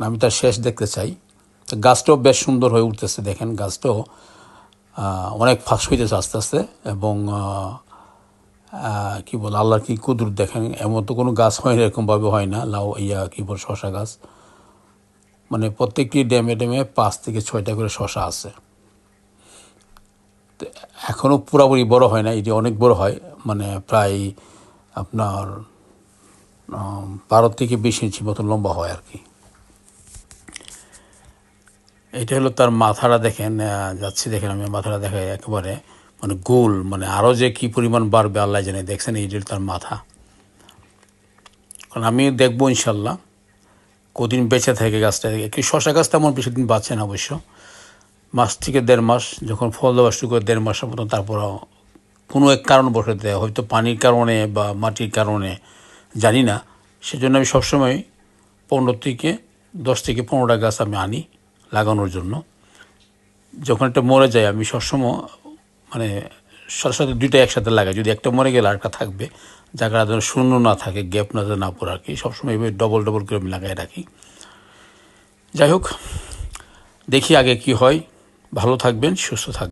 আমি তার শেষ দেখতে চাই। তো গাছটাও বেশ সুন্দর হয়ে উঠতেছে, দেখেন গাছটাও অনেক ফাঁস হইতেছে আস্তে আস্তে। এবং কী বল, আল্লাহর কী কুদরত দেখেন, এমন তো কোনো গাছ হয় না, এরকমভাবে হয় না। লাউ কী বল, শশা গাছ, মানে প্রত্যেকটি ড্যামে ড্যামে 5 থেকে 6টা করে শশা আছে। এখনও পুরোপুরি বড় হয় না, এটি অনেক বড় হয়, মানে প্রায় আপনার 12 থেকে 20 ইঞ্চি মতো লম্বা হয় আর কি। এটা হলো তার মাথাটা, দেখেন যাচ্ছি, দেখেন আমি মাথাটা দেখাই, একেবারে মানে গোল, মানে আরও যে কী পরিমাণ বাড়বে আল্লাহ জানে। দেখছেন, এই যে তার মাথা। কারণ আমি দেখবো ইনশাল্লাহ কদিন বেঁচে থাকে গাছটা। কি শশা গাছ তেমন বেশি দিন বাঁচে না অবশ্য, মাস থেকে 1.5 মাস, যখন ফল দেওয়া শুরু করে 1.5 মাসের মতন, তারপর কোনো এক কারণ বসে, হয়তো পানির কারণে বা মাটির কারণে, জানি না। সেজন্য আমি সবসময় 10 থেকে 15টা গাছ আমি আনি লাগানোর জন্য। যখন একটা মরে যায়, আমি সবসময় মানে সাথে সাথে 2টা একসাথে লাগাই। যদি একটা মরে গেলে আরেকটা থাকবে, জায়গাটা যেন শূন্য না থাকে, গ্যাপ না পড়ে আর কি। সবসময় এভাবে ডবল ডবল করে আমি লাগাই রাখি। যাই হোক, দেখি আগে কি হয়। ভালো থাকবেন, সুস্থ থাকবেন।